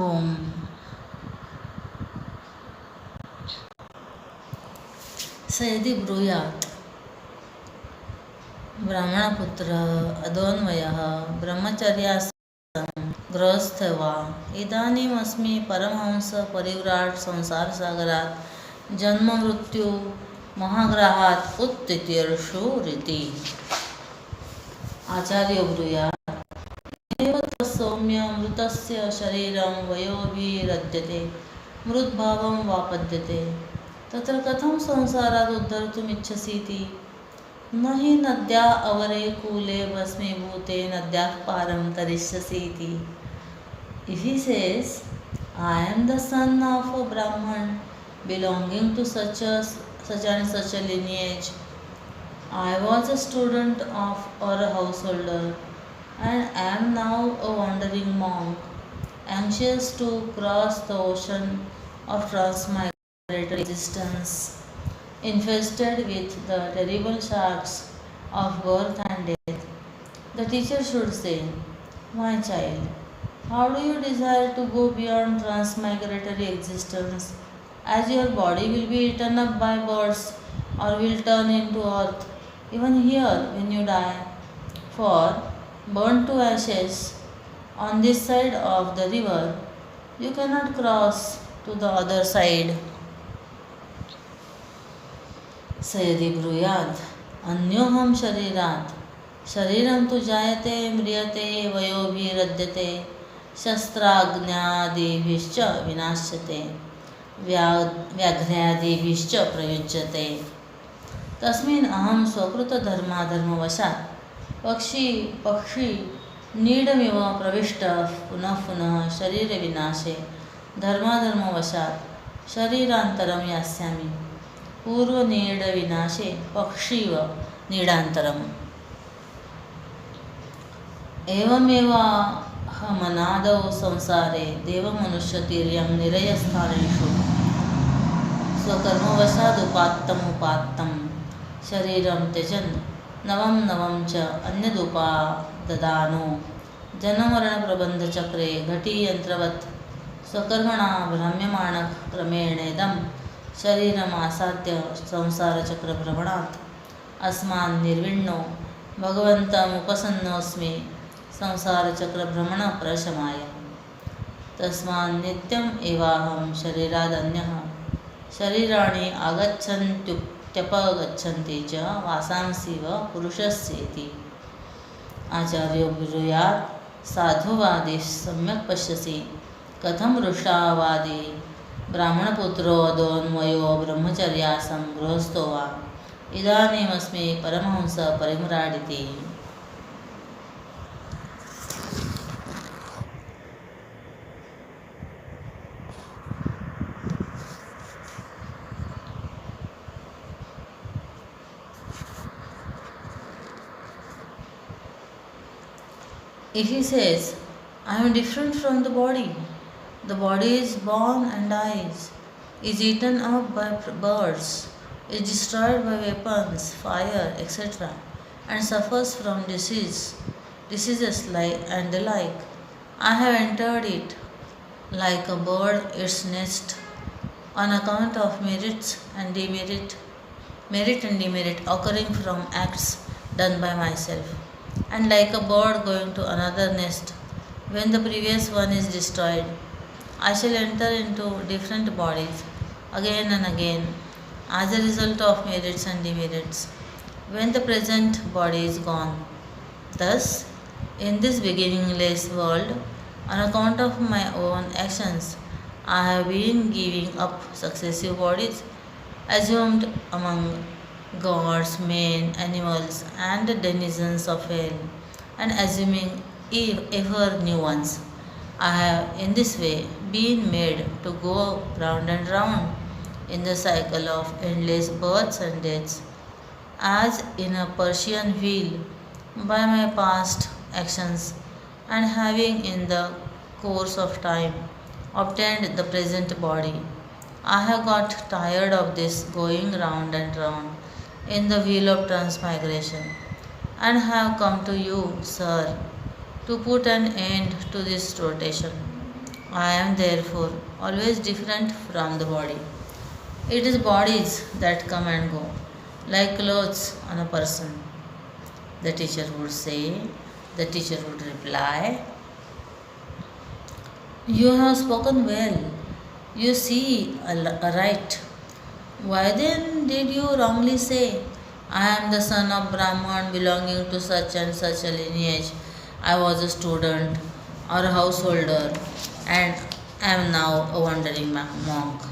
ओम सयदि ब्रूयात् ब्राह्मणपुत्र अदोन्वयः ब्रह्मचर्यासं गृहस्थवा इदानीमस्मि परमहंस परिव्राट संसारसागरात् जन्म मृत्यु महाग्रहात् उत्तितीर्षुरिति। आचार्यो ब्रूयात् एव सौम्य मृतस्य शरीरं वयोभिरद्यते मृद्भावं वापद्यते तत्र कथं संसारात् उद्धर्तुमिच्छसीति। न हि नद्या अवरे कूले भस्मीभूते नद्याः पारं तरिष्यसीति। If he says, I am the son of a Brahman belonging to such and such a lineage, I was a student of or a householder and am now a wandering monk, anxious to cross the ocean of transmigratory existence, infested with the terrible sharks of birth and death. The teacher should say, my child, how do you desire to go beyond transmigratory existence, as your body will be eaten up by birds or will turn into earth even here when you die? For, burnt to ashes on this side of the river, you cannot cross to the other side. सयदि ब्रूयात् अन्योहं शरीरात् शरीरं तु जायते म्रियते वयोभिरद्यते शस्त्राग्न्यादिभिश्च विनाश्यते व्याघ्रादिभिश्च प्रयुज्यते तस्मिन् अहं स्वकृतधर्माधर्मवशात् पक्षी नीडमिव प्रविष्टः पुनः पुनः शरीरविनाशे धर्माधर्मवशात् शरीरान्तरं यास्यामि पूर्वनीडविनाशे पक्षीव नीडान्तरम्। एवमेव अहमनादौ संसारे देवमनुष्यतिर्यं निरयस्थानेषु स्वकर्मवशादुपात्तमुपात्तं शरीरं त्यजन् नवं नवं च अन्यदुपाददानो जन्ममरणप्रबन्धचक्रे घटीयन्त्रवत् स्वकर्मणा भ्राम्यमाणक्रमेणेदं शरीरमासाद्य संसारचक्रभ्रमणात् अस्मान् निर्विण्णो भगवन्तमुपसन्नोऽस्मि संसारचक्रभ्रमणप्रशमाय। तस्मान् नित्यम् एवाहं शरीरादन्यः शरीराणि आगच्छन्त्युप्यपगच्छन्ति च वासांसीव पुरुषस्येति। आचार्यो ब्रूयात् साधुवादी सम्यक् पश्यसि कथं वृषावादी ब्राह्मणपुत्रो अदोन्वयो ब्रह्मचर्यासं गृहस्थो वा इदानीमस्मि Paramhans परिम्राडिति। If he says, I am different from the body is born and dies, is eaten up by birds, is destroyed by weapons, fire, etc., and suffers from diseases and the like. I have entered it like a bird its nest on account of merit and demerit occurring from acts done by myself, and like a bird going to another nest when the previous one is destroyed. I shall enter into different bodies again and again as a result of merits and demerits when the present body is gone. Thus, in this beginningless world, on account of my own actions, I have been giving up successive bodies assumed among gods, men, animals, and denizens of hell, and assuming ever new ones. I have in this way been made to go round and round in the cycle of endless births and deaths, as in a Persian wheel, by my past actions, and having in the course of time obtained the present body. I have got tired of this going round and round in the wheel of transmigration, and have come to you, sir, to put an end to this rotation. I am therefore always different from the body. It is bodies that come and go, like clothes on a person. The teacher would say, the teacher would reply, you have spoken well. You see aright. Why then did you wrongly say, I am the son of Brahman belonging to such and such a lineage? I was a student or a householder and am now a wandering monk.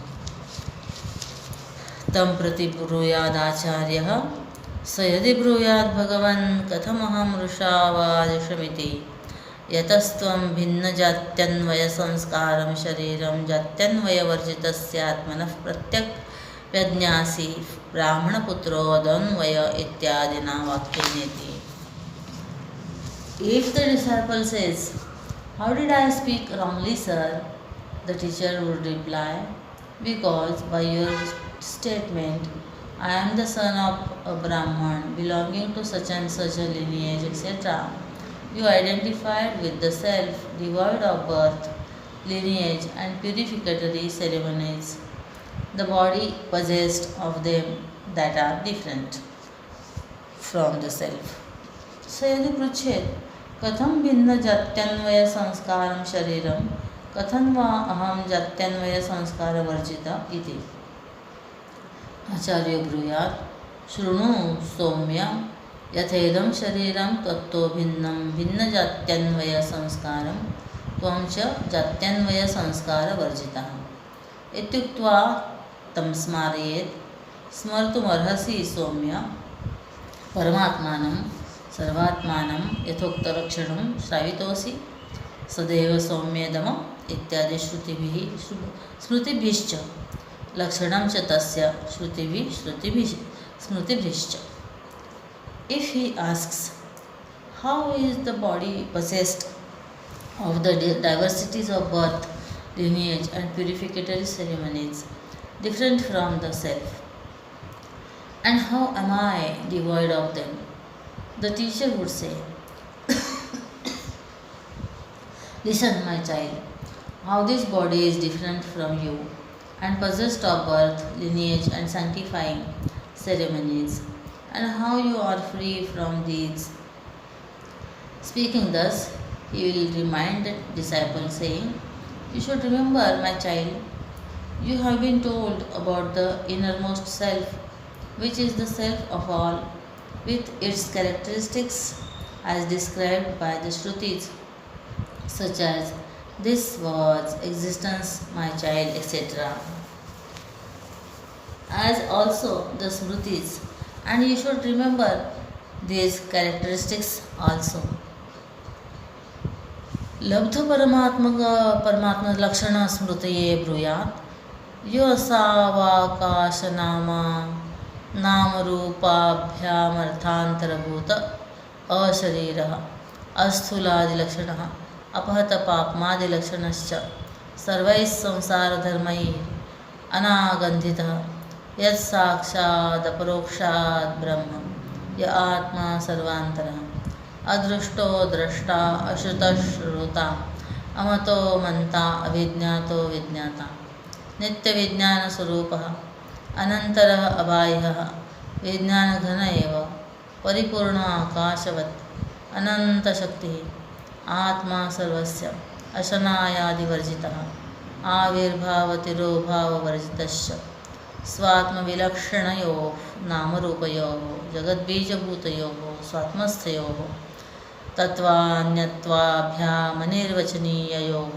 तं प्रति ब्रूयादाचार्यः स यदि ब्रूयाद् भगवन् कथमहं वृषावादिशमिति यतस्त्वं भिन्नजात्यन्वयसंस्कारं शरीरं जात्यन्वयवर्जितस्यात्मनः प्रत्यक् व्यज्ञासी ब्राह्मणपुत्रोदन्वय इत्यादिना वाक्येनेति. If the disciple says, how did I speak wrongly, sir? The teacher would reply, because by your statement, I am the son of a Brahman belonging to such and such a lineage, etc. You identified with the self devoid of birth, lineage, and purificatory ceremonies, the body possessed of them that are different from the self. So, यदि पृच्छेत् कथं भिन्न जात्यन्वय संस्कारं शरीरं कथं वा अहं जात्यन्वय संस्कारवर्जिता इति आचार्यो ब्रूयात् शृणु सौम्य यथेदं शरीरं त्वत्तो भिन्नं भिन्नजात्यन्वयसंस्कारं त्वं च जात्यन्वयसंस्कारवर्जितः इत्युक्त्वा तं स्मारयेत्. स्मर्तुमर्हसि सौम्य परमात्मानं सर्वात्मानं यथोक्तलक्षणं श्रावितोऽसि सदैव सौम्येदम इत्यादि स्मृतिभिश्च लक्षणं च तस्य स्मृतिभिश्च. If he asks, how is the body possessed of the diversities of birth, lineage and purificatory ceremonies different from the self, and how am I devoid of them? The teacher would say, listen, my child, how this body is different from you and possessed of birth, lineage and sanctifying ceremonies, and how you are free from these. Speaking thus, he will remind the disciple saying, you should remember, my child, you have been told about the innermost self, which is the self of all, with its characteristics as described by the Shrutis, such as this was existence, my child, etc., as also the Smritis, and you should remember these characteristics also. लब्ध परमात्म लक्षण स्मृतये ब्रूयात् यो सावाकाशनामा नामरूपाभ्यामर्थान्तरभूत अशरीरः अस्थूलादिलक्षणः अपहतपाप्मादिलक्षणश्च सर्वैः संसारधर्मैः अनागन्धितः यत्साक्षादपरोक्षात् ब्रह्म य आत्मा सर्वान्तरः अदृष्टो द्रष्टा अश्रुतश्रुता अमतो मन्ता अविज्ञातो विज्ञाता नित्यविज्ञानस्वरूपः अनन्तरः अबाह्यः विज्ञानघन एव परिपूर्ण आकाशवत् अनन्तशक्तिः आत्मा सर्वस्य अशनायादिवर्जितः आविर्भावतिरोभाववर्जितश्च स्वात्मविलक्षणयोः नामरूपयोः जगद्बीजभूतयोः स्वात्मस्थयोः तत्त्वान्यत्वाभ्यामनिर्वचनीययोः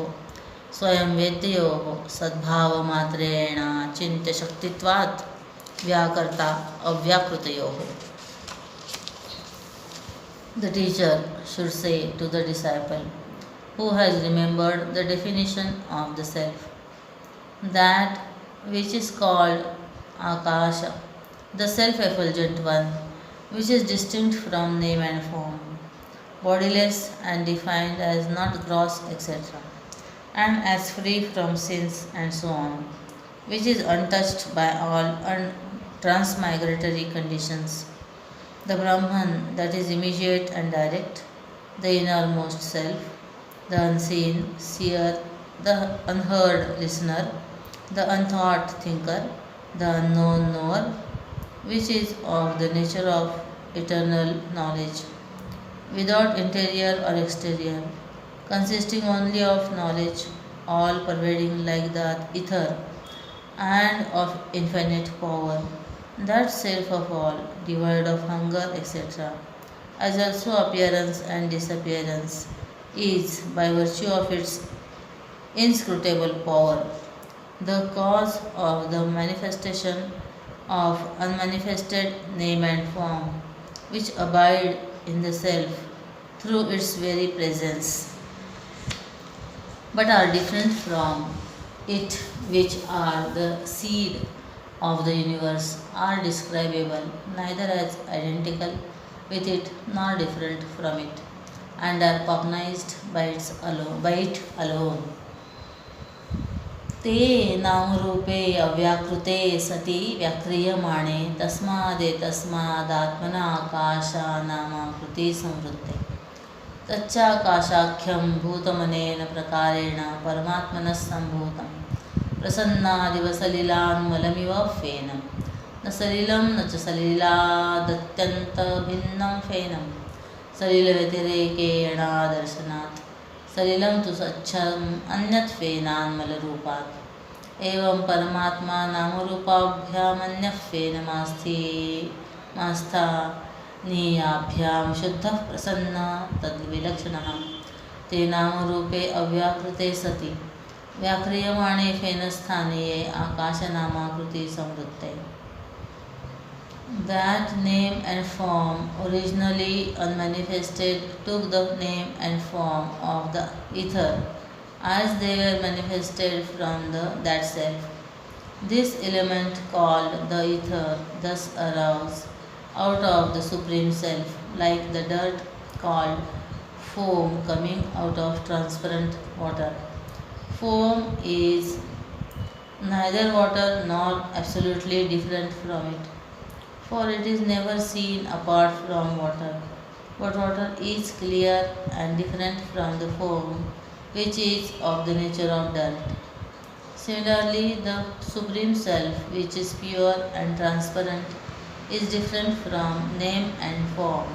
स्वयं वेद्ययोः सद्भावमात्रेण चिन्त्यशक्तित्वात् व्याकर्ता अव्याकृतयोः. The teacher should say to the disciple who has remembered the definition of the self, that which is called Akasha, the self-effulgent one, which is distinct from name and form, bodiless and defined as not gross, etc., and as free from sins and so on, which is untouched by all transmigratory conditions. The Brahman, that is immediate and direct, the innermost self, the unseen, seer, the unheard listener, the unthought thinker, the unknown knower, which is of the nature of eternal knowledge, without interior or exterior, consisting only of knowledge, all pervading like the ether, and of infinite power, that self of all, devoid of hunger, etc., as also appearance and disappearance, is, by virtue of its inscrutable power, the cause of the manifestation of unmanifested name and form, which abide in the self through its very presence, but are different from it, which are the seed of the universe, are describable neither as identical with it nor different from it, and are cognized by it alone. ते नामरूपे अव्याकृते सति व्याक्रियमाणे तस्मादेतस्मादात्मना आकाशानामाकृति संवृत्ते तच्चाकाशाख्यं भूतमनेन प्रकारेण परमात्मनः सम्भूतं प्रसन्नादिव सलिलान्मलमिव फेनं न सलिलं न च सलिलादत्यन्तभिन्नं फेनं सलिलव्यतिरेकेणादर्शनात् सलिलं तु स्वच्छम् अन्यत् फेनान्मलरूपात् एवं परमात्मा नामरूपाभ्यामन्यः फेनमास्थानीयाभ्यां शुद्धः प्रसन्नः तद्विलक्षणः ते नामरूपे अव्याकृते सति व्याक्रियमाणे फेनस्थानीये आकाशनामाकृति संवृत्ते. That name and form, originally unmanifested, took the name and form of the ether as they were manifested from that self. This element called the ether thus arose out of the Supreme Self, like the dirt called foam coming out of transparent water. Foam is neither water nor absolutely different from it, for it is never seen apart from water. But water is clear and different from the foam, which is of the nature of dirt. Similarly, the Supreme Self, which is pure and transparent, is different from name and form,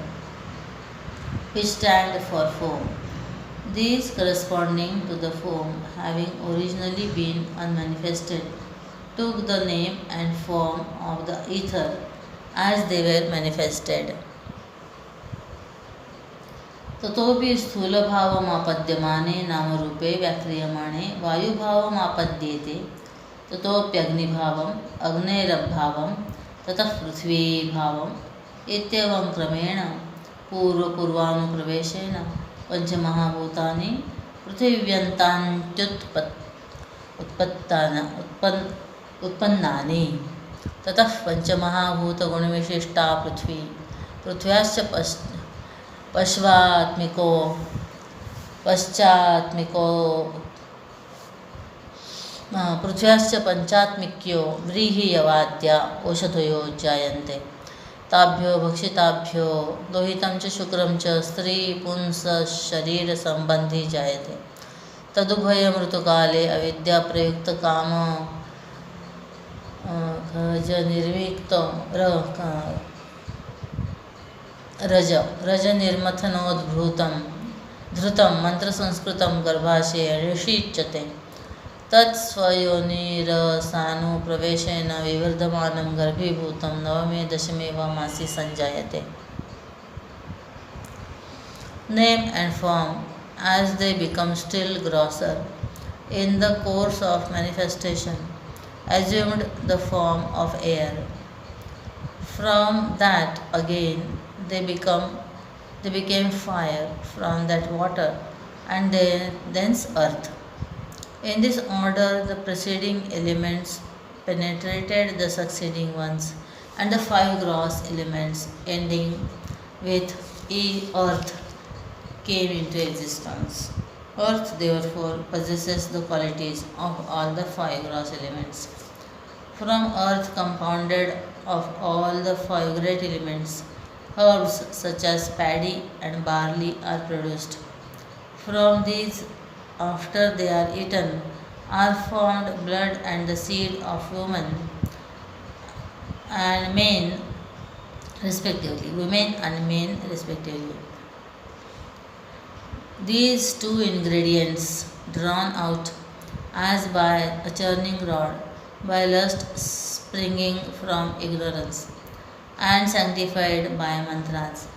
which stand for foam. These, corresponding to the foam, having originally been unmanifested, took the name and form of the ether as they were manifested. ततोपि स्थूलभावमापद्यमाने नामरूपे व्याक्रियमाणे वायुभावमापद्येते ततोप्यग्निभावम् अग्नेरभावं ततः पृथ्वीभावम् इत्येवं क्रमेण पूर्वानुप्रवेशेन पंचमहाभूतानि उत्पन्नानि ततः पंचमहाभूतगुणविशिष्टा पृथ्वी पृथ्व्याश्च पृथ्व्याश्च पंचात्मिक्यो व्रीहियवाद्या औषधयो जायन्ते ताभ्यो भक्षिताभ्यो लोहितं च शुक्रं च स्त्री पुंसशरीरसम्बन्धी जायते तदुभयमृतकाले अविद्याप्रयुक्तकाम रजनिर्मथनोद्भूतं धृतं मंत्रसंस्कृतं गर्भाशये ऋषिच्यते तत्स्वयोनिरसानुप्रवेशेन विवर्धमानं गर्भीभूतं नवमे दशमे वा मासि संजायते. Name and form, as they become still grosser in the course of manifestation, assumed the form of air. From that again they became fire, from that water, and thence earth. In this order the preceding elements penetrated the succeeding ones, and the five gross elements ending with earth came into existence. Earth therefore possesses the qualities of all the five gross elements. From earth, compounded of all the five great elements, herbs such as paddy and barley are produced. From these after they are eaten are formed blood and the seed of and men women and men respectively. These two ingredients, drawn out as by a churning rod, by lust springing from ignorance, and sanctified by mantras,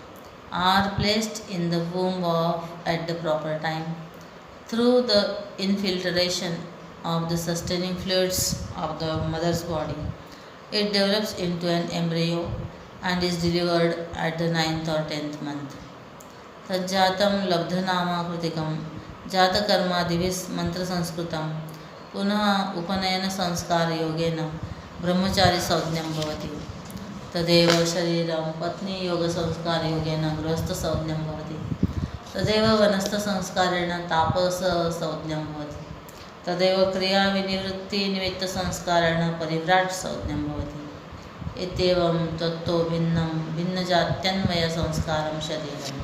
are placed in the womb of at the proper time through the infiltration of the sustaining fluids of the mother's body. It develops into an embryo and is delivered at the ninth or 10th month. तज्जातं लब्धनामाकृतिकं जातकर्मादिभिः मन्त्रसंस्कृतं पुनः उपनयनसंस्कारयोगेन ब्रह्मचारिसंज्ञं भवति. तदेव शरीरं पत्नीयोगसंस्कारयोगेन गृहस्थसंज्ञं भवति. तदेव वनस्थसंस्कारेण तापससंज्ञं भवति. तदेव क्रियाविनिवृत्तिनिमित्तसंस्कारेण परिव्राट्संज्ञं भवति. इत्येवं तत्तो भिन्नं भिन्नजात्यन्वयसंस्कारं शरीरम्.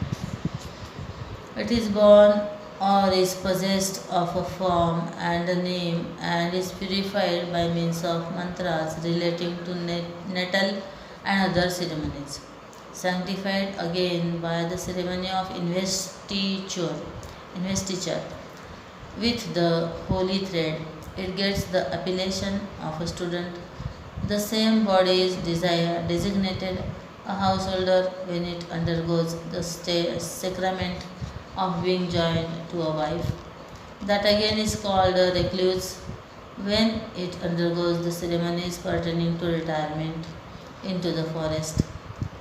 It is born or is possessed of a form and a name and is purified by means of mantras relating to natal and other ceremonies. Sanctified again by the ceremony of investiture with the holy thread, it gets the appellation of a student. The same body is designated a householder when it undergoes the sacrament of being joined to a wife. That again is called a recluse when it undergoes the ceremonies pertaining to retirement into the forest,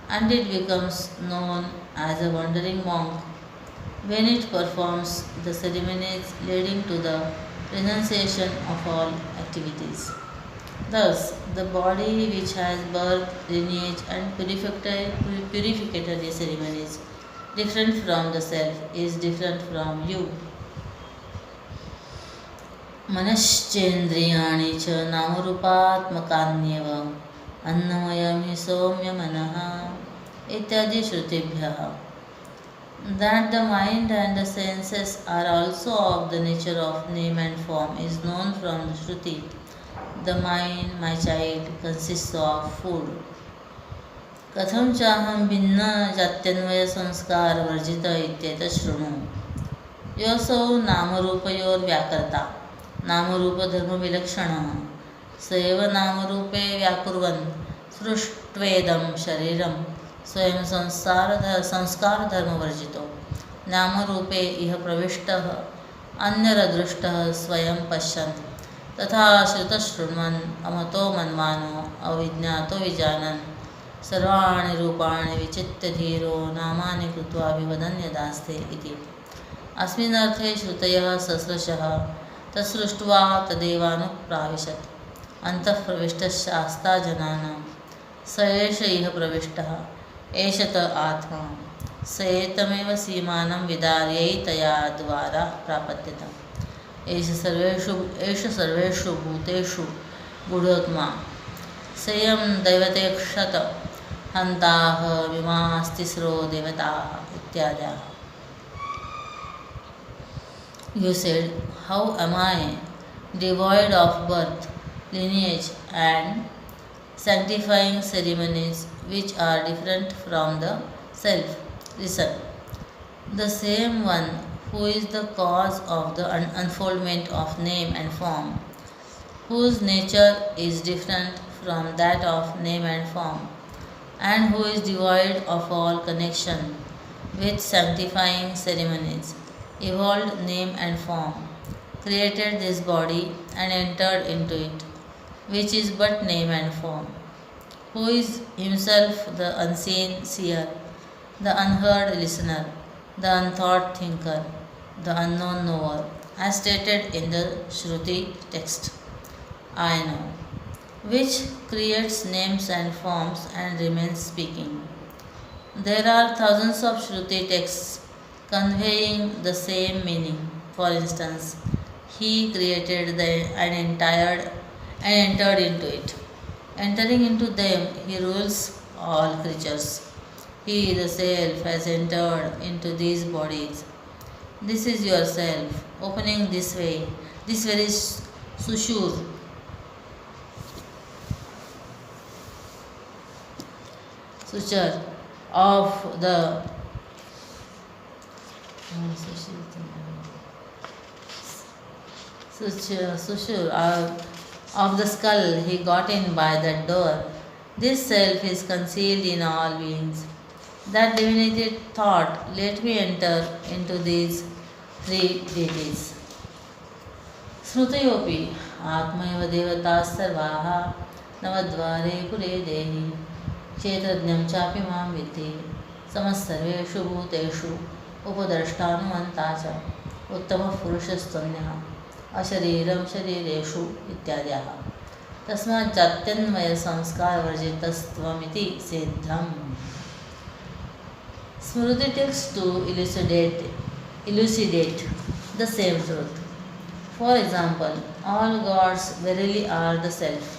and it becomes known as a wandering monk when it performs the ceremonies leading to the renunciation of all activities. Thus, the body which has birth, lineage, and purificatory ceremonies different from the self is different from you. मनश्चेन्द्रियाणि च नामरूपात्मकान्येव अन्नमयं हि सौम्य मनः इत्यादि श्रुतिभ्यः. That the mind and the senses are also of the nature of name and form is known from the Shruti. The mind, my child, consists of food. कथं चाहं भिन्न जात्यन्वय संस्कार वर्जित इत्येतत् शृणु. योऽसौ नामरूपयोर्व्याकर्ता नामरूपधर्मविलक्षणः स एव नामरूपे व्याकुर्वन् सृष्ट्वेदं शरीरं स्वयं संस्कारधर्मवर्जितो नामरूपे इह प्रविष्टः अन्यरदृष्टः स्वयं पश्यन् तथा श्रुतशृण्वन् अमतो मन्वानो अविज्ञातो विजानन् सर्वाणि रूपाणि विचित्य धीरो नामानि कृत्वा विवदन् यदास्ते इति. अस्मिन् अर्थे श्रुतयः सहस्रशः तत्सृष्ट्वा तदेवानुप्राविशत्. अन्तः प्रविष्टशास्ता जनानां स एष इह प्रविष्टः एष त आत्मा स एतमेव सीमानं विदार्यैतया द्वारा प्रापद्यत. एष सर्वेषु भूतेषु गूढोत्मा सेयं दैवतेक्षत हन्ताः विमास्तिस्रो देवताः इत्यादयः. You said, how am I devoid of birth, lineage and sanctifying ceremonies which are different from the self? Listen. The same one who is the cause of the unfoldment of name and form, whose nature is different from that of name and form, and who is devoid of all connection with sanctifying ceremonies, evolved name and form, created this body and entered into it, which is but name and form, who is himself the unseen seer, the unheard listener, the unthought thinker, the unknown knower, as stated in the Shruti text. I know, which creates names and forms and remains speaking. There are thousands of Shruti texts conveying the same meaning. For instance, he created and entered into it. Entering into them, he rules all creatures. He, the self, has entered into these bodies. This is yourself, opening this way, this very suture of the suture of the skull he got in by that door. This self is concealed in all beings. That divinity thought, let me enter into these three deities. स्मृतयोऽपि आत्मैव देवताः सर्वाः नवद्वारे पुरे देहि क्षेत्रज्ञं चापि मां विद्धि समस्सर्वेषु भूतेषु उपद्रष्टानुमन्ता च उत्तमः पुरुषस्त्वन्यः अशरीरं शरीरेषु इत्यादयः तस्मात् जात्यन्वयसंस्कारवर्जितस्त्वमिति सिद्धम्. Smriti takes to elucidate the same truth. For example, all gods verily are the self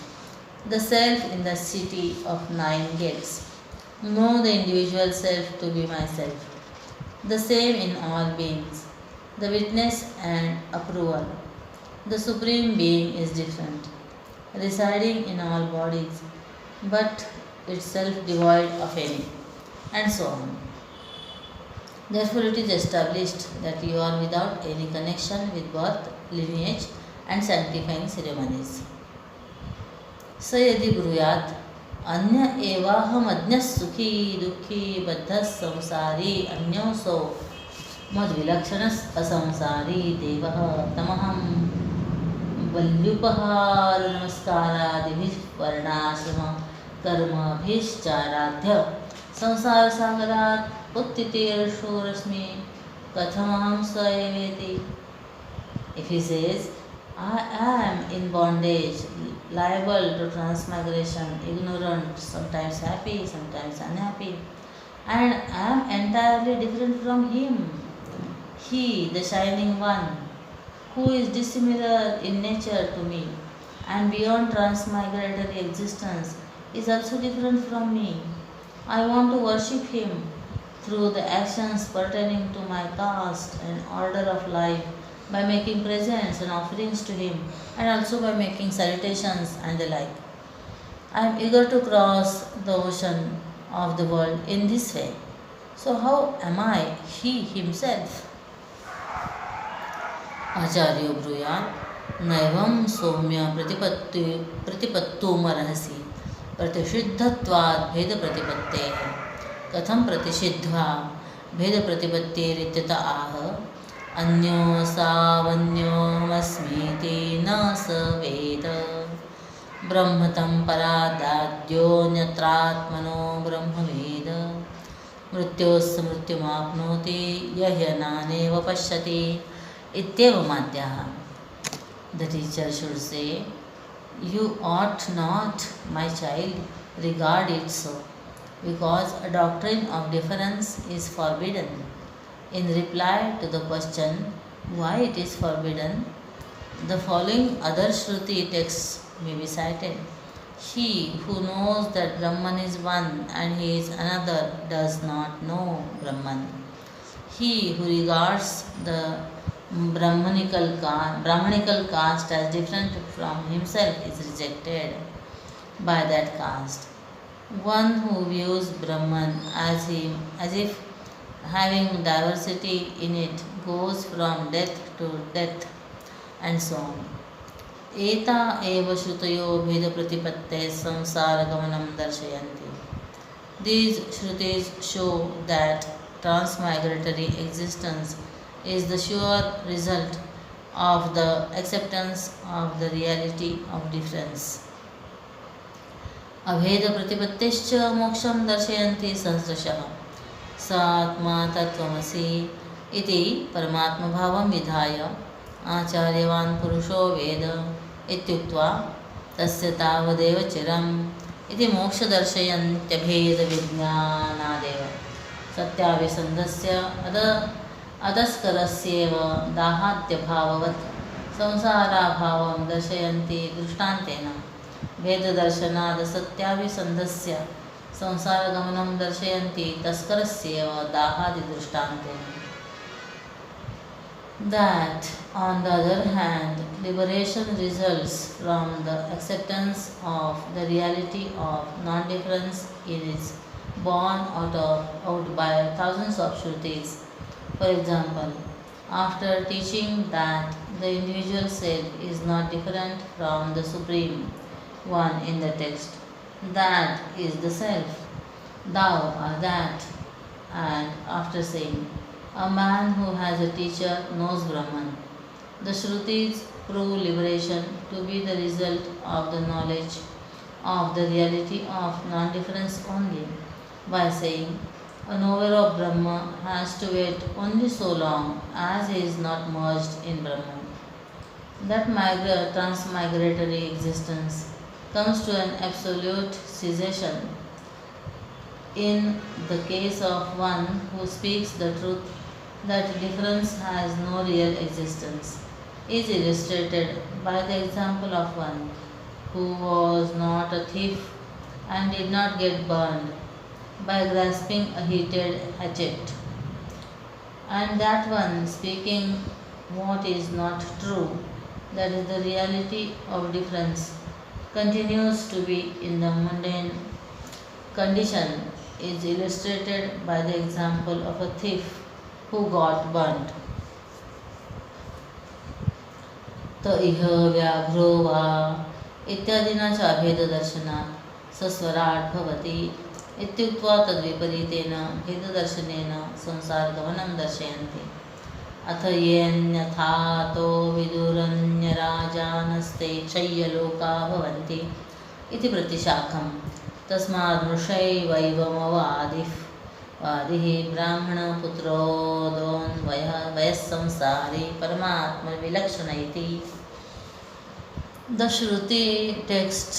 in the city of 9 gates. Know the individual self to be myself, the same in all beings, the witness and approval. The Supreme Being is different, residing in all bodies, but itself devoid of any, and so on. Therefore, it is established that you are without any connection with birth, lineage, and sanctifying ceremonies. स यदि ब्रूयात् अन्य एवाहमज्ञः सुखी दुःखी बद्धः संसारी अन्योऽसौ मद्विलक्षणः असंसारी देवः तमहं वल्युपहारनमस्कारादिभिः वर्णाश्रम कर्मभिश्चाराध्य संसारसागरात् उत्थितेर्षोरश्मि कथमहं स एवेति. If he says, I am in bondage, liable to transmigration, ignorant, sometimes happy, sometimes unhappy, and I am entirely different from him, he, the Shining One, who is dissimilar in nature to me and beyond transmigratory existence, is also different from me. I want to worship him through the actions pertaining to my caste and order of life, by making presents and offerings to him, and also by making salutations and the like. I am eager to cross the ocean of the world in this way. So how am I he himself? Acharyo ब्रूयात् नैवं सौम्य प्रतिपत्तुमर्हसि प्रतिषिद्धत्वात् भेदप्रतिपत्तेः कथं प्रतिषिद्ध्वा भेदप्रतिपत्तेरित्यत आह अन्योऽसावन्योमस्मीति न स वेद ब्रह्म तं परादाद्योऽन्यत्रात्मनो ब्रह्मवेद मृत्योस्स मृत्युमाप्नोति यह्यनानेव पश्यति इत्येवमाद्यः. The teacher should say, you ought not, my child, regard it so, because a doctrine of difference is forbidden. In reply to the question why it is forbidden, the following other Shruti texts may be cited. He who knows that Brahman is one and he is another does not know Brahman. He who regards the Brahmanical caste as different from himself is rejected by that caste. One who views Brahman as if having diversity in it goes from death to death, and so on. Eta eva shrutayo bheda pratipatte samsara gamanam darshayanti. These shrutis show that transmigratory existence is the sure result of the acceptance of the reality of difference. अभेद प्रतिपत्तिश्च मोक्षं दर्शयन्ति सहस्रशः स आत्मा तत्त्वमसि इति परमात्मभावं विधाय आचार्यवान् पुरुषो वेद इत्युक्त्वा तस्य तावदेव चिरम् इति मोक्षदर्शयन्त्यभेदविज्ञानादेव सत्याभिसन्धस्य अधस्करस्येव दाहाद्यभाववत् संसाराभावं दर्शयन्ति दृष्टान्तेन भेददर्शनाद् सत्याभिसन्धस्य संसारगमनं दर्शयन्ति तस्करस्येव दाहादिदृष्टान्तेन. That, on the other hand, liberation results from the acceptance of the reality of non-difference is born out by thousands of Shrutis. For example, after teaching that the individual self is not different from the Supreme One in the text, that is the self, thou art that, and after saying, a man who has a teacher knows Brahman. The Shrutis prove liberation to be the result of the knowledge of the reality of non difference only by saying, a knower of Brahma has to wait only so long as he is not merged in Brahman. That transmigratory existence comes to an absolute cessation in the case of one who speaks the truth that difference has no real existence is illustrated by the example of one who was not a thief and did not get burned by grasping a heated hatchet, and that one speaking what is not true, that is the reality of difference, continues to be in the mundane condition is illustrated by the example of a thief who got burnt. त इह व्याघ्रो वा इत्यादिना च अभेददर्शनात् सस्वराट् भवति इत्युक्त्वा तद्विपरीतेन भेददर्शनेन संसारगमनं दर्शयन्ति। अथ येऽन्यथातो विदुरन्यराजानस्ते क्षय्यलोका भवन्ति इति प्रतिशाखम्। तस्माद् वादिः ब्राह्मणपुत्रोऽदोन्वयः संसारी परमात्मविलक्षण इति। The Shruti text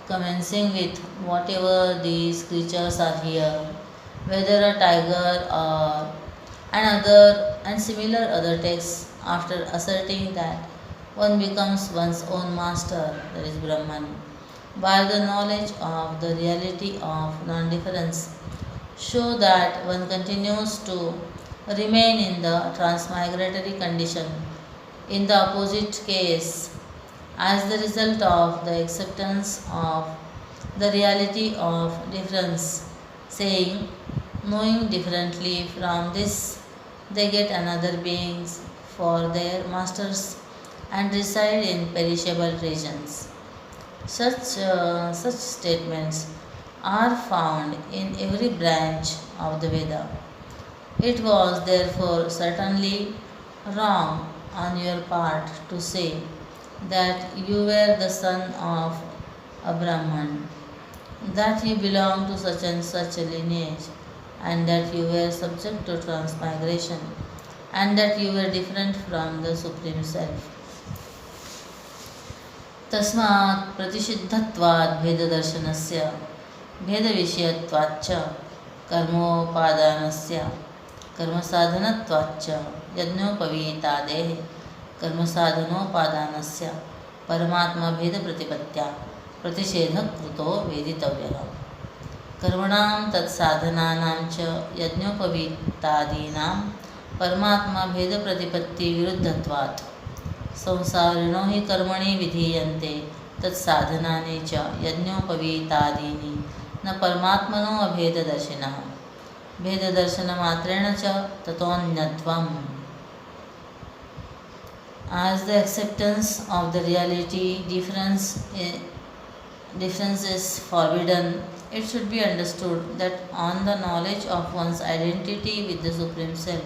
commencing with whatever these creatures are here, whether a tiger or and similar other texts after asserting that one becomes one's own master, that is Brahman, by the knowledge of the reality of non-difference, show that one continues to remain in the transmigratory condition. In the opposite case, as the result of the acceptance of the reality of difference, saying, knowing differently from this, they get another beings for their masters and reside in perishable regions. Such statements are found in every branch of the Veda. It was therefore certainly wrong on your part to say that you were the son of a Brahman, that you belong to such and such a lineage, and that you were subject to transmigration, and that you were different from the Supreme Self. तस्मात् प्रतिषिद्धत्वात् भेददर्शनस्य भेदविषयत्वाच्च कर्मोपादानस्य कर्मसाधनत्वाच्च यज्ञोपवीतादेः कर्मसाधनोपादानस्य परमात्मभेदप्रतिपत्त्या प्रतिषेधः कृतो वेदितव्यः। कर्मणां तत्साधनानां च यज्ञोपवीतादीनां परमात्मभेदप्रतिपत्तिविरुद्धत्वात् संसारिणो हि कर्मणि विधीयन्ते तत्साधनानि च यज्ञोपवीतादीनि न परमात्मनो अभेददर्शिनः भेददर्शनमात्रेण च ततोऽन्यत्वम्। As the acceptance of the reality difference is forbidden, it should be understood that on the knowledge of one's identity with the Supreme Self,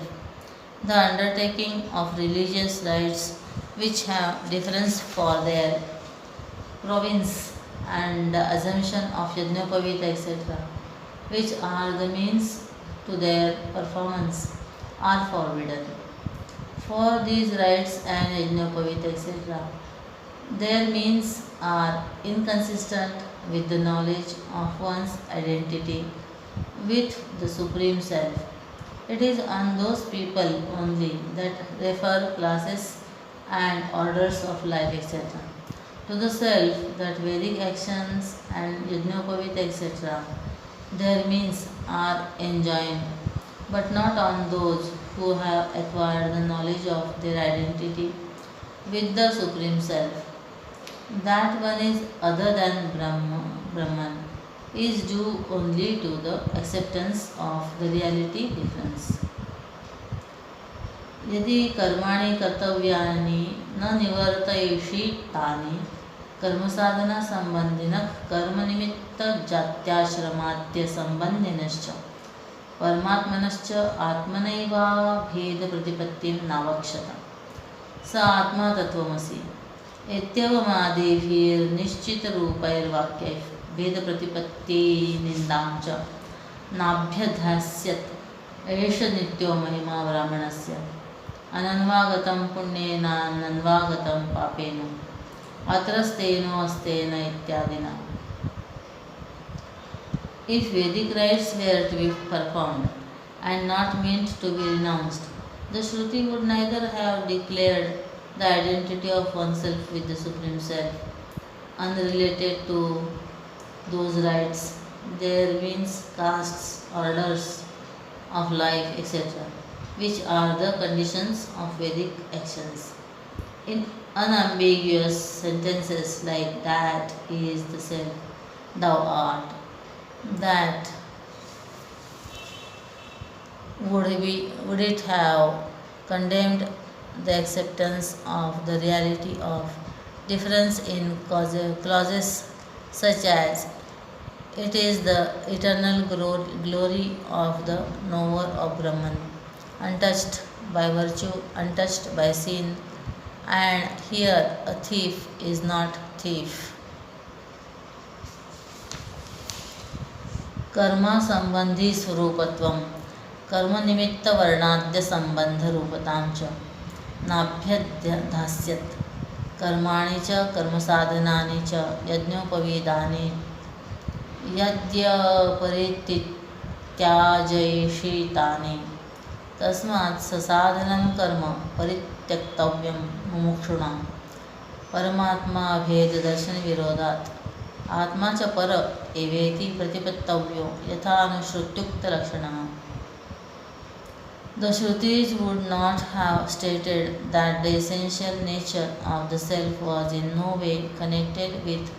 the undertaking of religious rites which have difference for their province and the assumption of Yajnopavita etc., which are the means to their performance, are forbidden. For these rites and Yajnopavita etc., their means are inconsistent with the knowledge of one's identity with the Supreme Self. It is on those people only that refer classes and orders of life etc. to the self that Vedic actions and Yajnopavita etc. their means are enjoined, but not on those who have acquired the knowledge of their identity with the Supreme Self. That one is other than Brahman is due only to the acceptance of the reality difference. यदि कर्माणि कर्तव्यानि न निवर्तयिषि तानि कर्मसाधना संबंधिनः कर्मनिमित्त जात्याश्रमाद्य संबंधिनश्च परमात्मनश्च आत्मनैवा भेद प्रतिपत्तिं नावक्षत स आत्मा तत्त्वमसि इत्यवमादिभिर्निश्चितरूपैर्वाक्यैः भेदप्रतिपत्तिनिन्दां च नाभ्यधास्यत् एष नित्यो महिमा ब्राह्मणस्य अनन्वागतं पुण्येनानन्वागतं पापेन अत्रस्तेनो अस्तेन इत्यादिना. If Vedic rites were to be performed and not meant to be renounced, the Shruti would neither have declared the identity of oneself with the Supreme Self, unrelated to those rites. There means castes, orders of life, etc., which are the conditions of Vedic actions. In unambiguous sentences like that is the self, thou art, that would it have condemned the acceptance of the reality of difference in clauses such as it is the eternal glory of the knower of Brahman, untouched by virtue, untouched by sin, and here a thief is not thief. कर्म संबंधी स्वरूपत्वं कर्म निमित्त वर्णाद्य संबंध रूपतां च नाभ्यधास्यत् कर्माणि च कर्मसाधनानि च यज्ञोपवीतानि यद्यपरित्याजयिषि तानि तस्मात् ससाधनं कर्म परित्यक्तव्यं मुमुक्षुणा परमात्मा भेद दर्शन विरोधात् आत्मा च पर एवेति प्रतिपत्तव्यो यथानुश्रुत्युक्तलक्षणः. The Shrutis would not have stated that the essential nature of the self was in no way connected with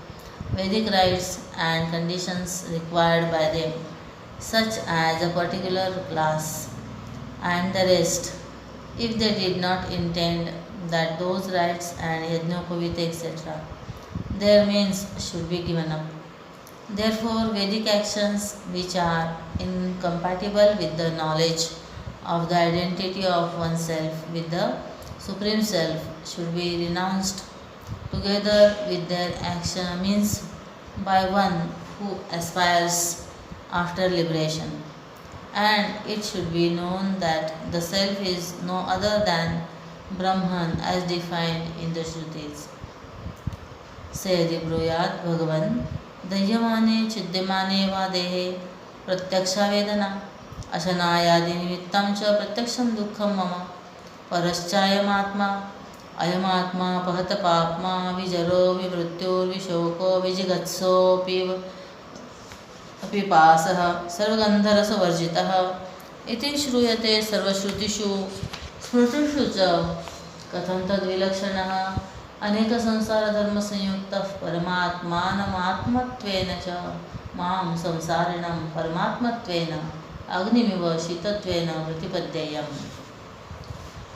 Vedic rites and conditions required by them, such as a particular class and the rest, if they did not intend that those rites and yajnopavita etc. their means should be given up. Therefore, Vedic actions which are incompatible with the knowledge of the identity of oneself with the Supreme Self should be renounced together with their action means by one who aspires after liberation. And it should be known that the Self is no other than Brahman as defined in the Shrutis. सेयदि ब्रूयात् भगवन् दह्यमाने छिद्यमाने वा देहे प्रत्यक्षावेदना अशनायादिनिमित्तं च प्रत्यक्षं दुःखं मम परश्चायमात्मा अयमात्मा पहत पाप्मा विजरो विमृत्युर्विशोको विजिगत्सोऽपि पिपासः सर्वगन्धरसवर्जितः इति श्रूयते सर्वश्रुतिषु स्मृतिषु च. कथं तद्विलक्षणः अनेक संसार धर्म संयुक्त परमात्मानमात्मत्वेन च मां संसारिणं परमात्मत्वेन अग्निमिव शीतत्वेन प्रतिपद्येयम्.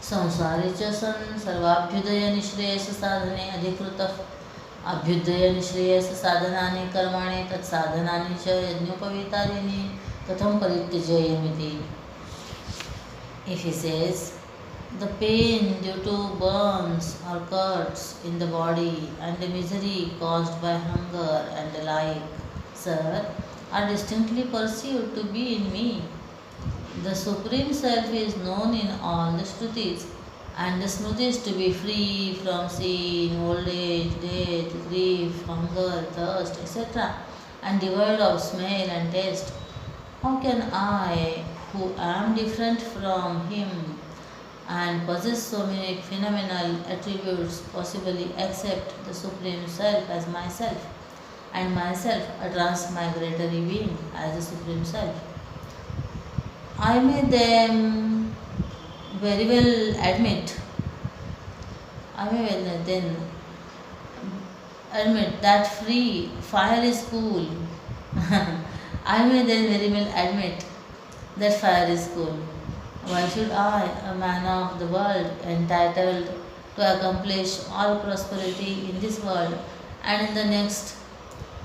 संसारे च सन् सर्वाभ्युदय निःश्रेयस साधने अधिकृतः अभ्युदय निःश्रेयस साधनानि कर्माणि तत्साधनानि च यज्ञोपवीतानि कथं परित्यजेयमिति. If he says the pain due to burns or cuts in the body and the misery caused by hunger and the like, sir, are distinctly perceived to be in me. The Supreme Self is known in all the Shrutis and the Smritis to be free from sin, old age, death, grief, hunger, thirst, etc., and devoid of smell and taste. How can I, who am different from him and possess so many phenomenal attributes, possibly accept the Supreme Self as myself, and myself a transmigratory being as the Supreme Self? I may then very well admit, I may well then admit that free fire is cool. I may then very well admit that fire is cool. Why should I, a man of the world, entitled to accomplish all prosperity in this world and in the next,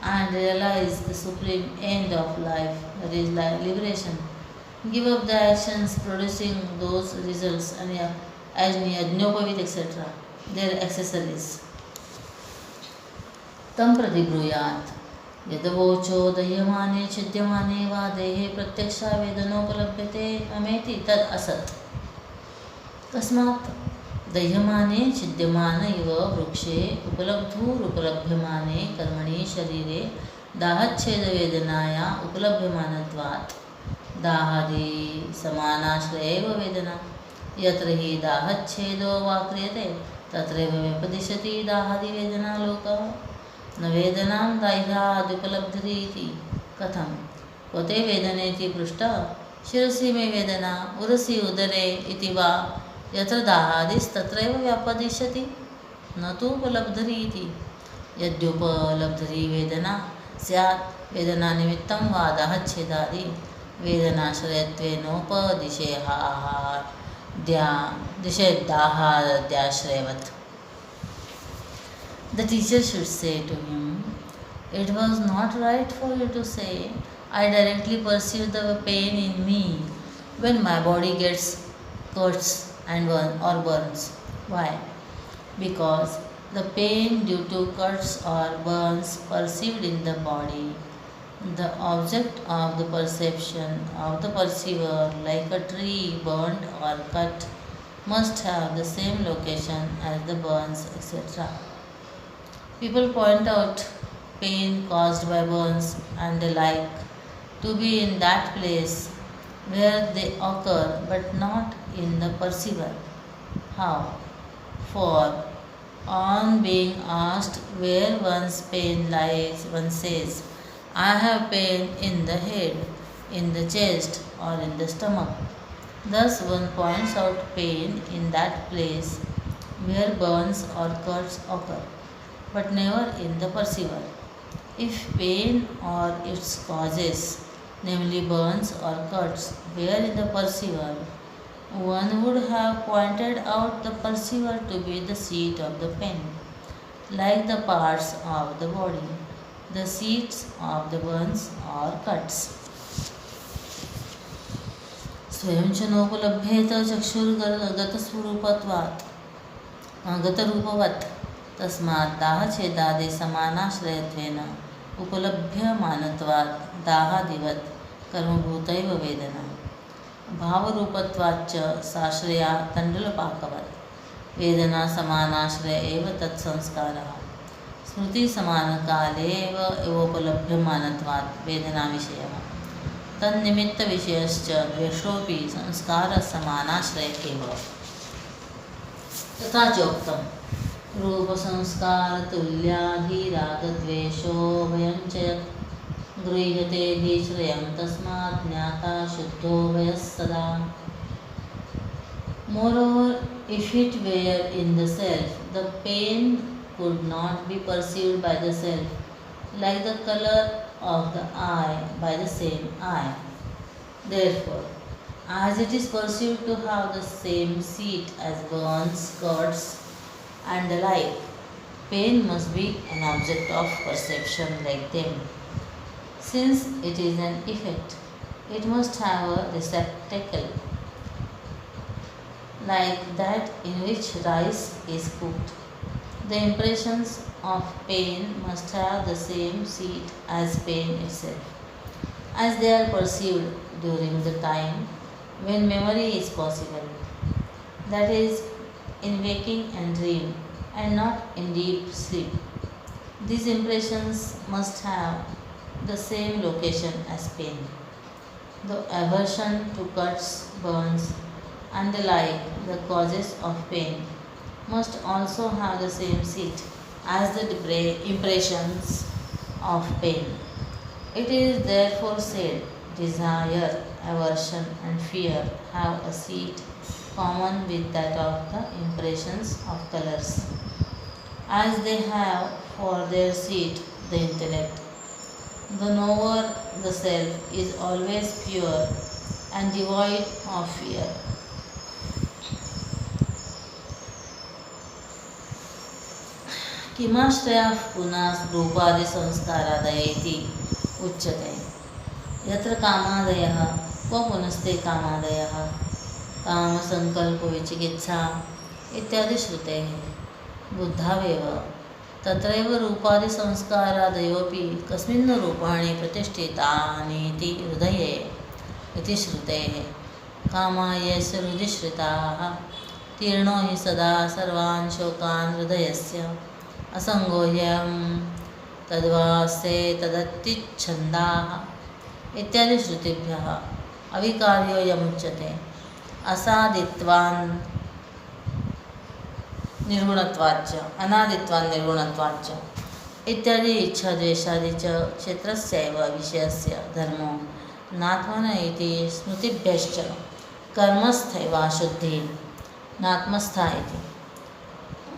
and realize the supreme end of life, that is liberation, give up the actions producing those results and ajni, ajnopavit, etc., their accessories. तं प्रतिब्रूयात् यदवोचो दह्यमाने छिद्यमाने वा देहे प्रत्यक्षावेदनोपलभ्यते अमेति तद् असत्। तस्मात् दह्यमाने छिद्यमान इव वृक्षे उपलब्धूरुपलभ्यमाने कर्मणि शरीरे दाहच्छेदवेदनाया उपलभ्यमानत्वात् दाहादि समानाश्रय एव वेदना। यत्र हि दाहच्छेदो वा क्रियते तत्रैव व्यपदिशति दाहादिवेदना लोकः। न वेदनां दाह्यादुपलब्धिरीति कथं क्वते वेदनेति पृष्टः। शिरसि मे वेदना उरसि उदरे इति वा यत्र दाहादिस्तत्रैव व्यपदिशति न तु उपलब्धिरीति। यद्युपलब्धिरी वेदना स्यात् वेदनानिमित्तं वा दाहच्छेदादि दिशेदाहाद्याश्रयवत्। The teacher should say to him, "It was not right for you to say, I directly perceive the pain in me when my body gets cuts and burns. Why? Because the pain due to cuts or burns perceived in the body, the object of the perception of the perceiver, like a tree burned or cut, must have the same location as the burns, etc. People point out pain caused by burns and the like to be in that place where they occur, but not in the perceiver. How? For on being asked where one's pain lies, one says, I have pain in the head, in the chest, or in the stomach. Thus one points out pain in that place where burns or cuts occur, but never in the perceiver. If pain or its causes, namely burns or cuts, were in the perceiver, one would have pointed out the perceiver to be the seat of the pain, like the parts of the body, the seats of the burns or cuts. स्वयं च नोपलभ्येत चक्षुर्गतस्वरूपत्वात् गतरूपवत्। तस्मात् दाहच्छेदादि समानाश्रयत्वेन उपलभ्यमानत्वात् दाहादिवत् कर्मभूतैव वेदना। भावरूपत्वाच्च साश्रया तण्डुलपाकवत् वेदना समानाश्रय एव तत्संस्कारः। स्मृतिसमानकाले एव एवोपलभ्यमानत्वात् वेदनाविषयः। तन्निमित्तविषयश्च द्वेषोऽपि संस्कारसमानाश्रय एव। तथा चोक्तम् रूपसंस्कारतुल्याधिरागद्वेषोभयं च यत् गृह्यते धीश्रयं तस्मात् ज्ञाता शुद्धो भयः सदा। Moreover, if it were in the self, the pain could not be perceived by the self, like the color of the eye by the same eye. Therefore, as it is perceived to have the same seat as burns, cuts, and the like, pain must be an object of perception like them. Since it is an effect, it must have a receptacle, like that in which rice is cooked. The impressions of pain must have the same seat as pain itself, as they are perceived during the time when memory is possible, that is, in waking and dream, and not in deep sleep. These impressions must have the same location as pain. The aversion to cuts, burns, and the like, the causes of pain, must also have the same seat as the impressions of pain. It is therefore said, desire, aversion, and fear have a seat common with that of the impressions of colors, as they have for their seat the intellect. The knower, the self, is always pure and devoid of fear. किमाश्रयः पुनः रूपादिसंस्कारादयेति उच्यते. यत्र कामादयः क्व पुनस्ते कामादयः कामसङ्कल्पविचिकित्सा इत्यादि श्रुतेः बुद्धावेव तत्रैव रूपादिसंस्कारादयोऽपि कस्मिन् रूपाणि प्रतिष्ठितानीति हृदये इति श्रुतेः. कामा यस्य हृदि श्रिताः तीर्णो हि सदा सर्वान् शोकान् हृदयस्य असङ्गो ह्यहं तद्वास्ते तदतिच्छन्दाः इत्यादि श्रुतिभ्यः अविकार्यो यमुच्यते असादित्वान् निर्गुणत्वाच्च अनादित्वान् निर्गुणत्वाच्च इत्यादि इच्छाद्वेषादि च क्षेत्रस्यैव विषयस्य धर्मो नात्मन इति स्मृतिभ्यश्च कर्मस्थैवाशुद्धिः नात्मस्था इति.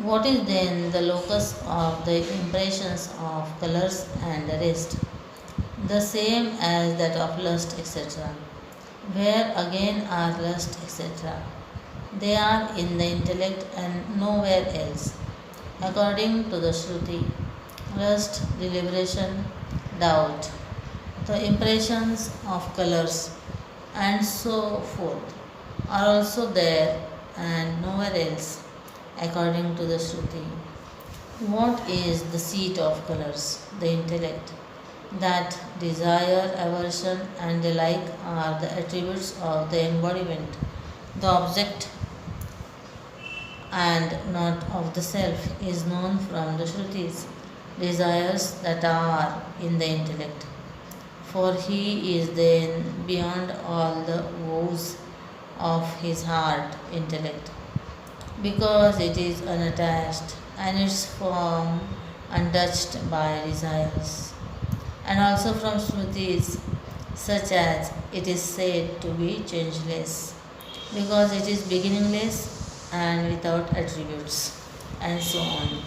What is then the locus of the impressions of colors and the rest? The same as that of lust, etc. Where again are lust, etc.? They are in the intellect and nowhere else. According to the Shruti, lust, deliberation, doubt, the impressions of colors, and so forth are also there and nowhere else. According to the Shruti, what is the seat of colors? The intellect. That desire, aversion, and the like are the attributes of the embodiment, the object, and not of the self, is known from the Shrutis. Desires that are in the intellect. For he is then beyond all the woes of his heart, intellect, because it is unattached and its form untouched by desires. And also from Smritis, such as it is said to be changeless, because it is beginningless and without attributes, and so on.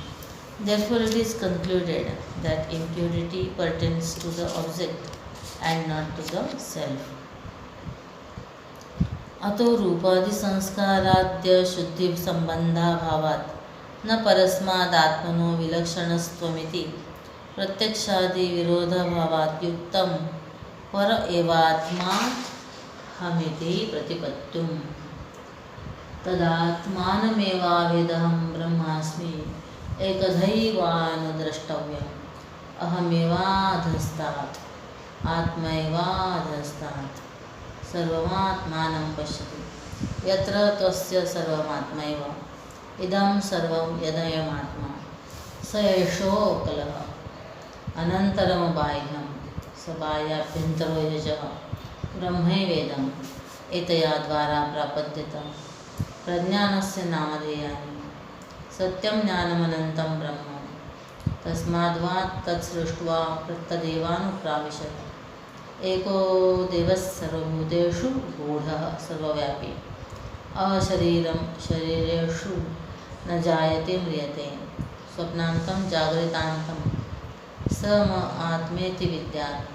Therefore, it is concluded that impurity pertains to the object and not to the self. अतो रूपादि संस्काराद्य शुद्धि संबंधाभावात् न परस्मादात्मनो विलक्षणस्त्वमिति प्रत्यक्षादि विरोधाभावात् युक्तं पर एवात्मा हमिति प्रतिपत्तुम् तदात्मानमेवावेदहं ब्रह्मास्मि एकधैवानुद्रष्टव्यम् अहमेवाधस्तात् आत्मैवाधस्तात् सर्वमात्मानं पश्यति यत्र तस्य सर्वमात्मैव इदं सर्वं यदयमात्मा स एषो कलः अनन्तरं बाह्यं स बाह्याभ्यन्तरो यजः ब्रह्मैवेदम् एतया द्वारा प्रापद्यत प्रज्ञानस्य नामधेयानि सत्यं ज्ञानमनन्तं ब्रह्म तस्माद्वा तत्सृष्ट्वा तदेवानुप्राविशत् एको देवः सर्वभूतेषु गूढः सर्वव्यापी अशरीरं शरीरेषु न जायते म्रियते स्वप्नान्तं जागरितान्तं स म आत्मेति विद्यात्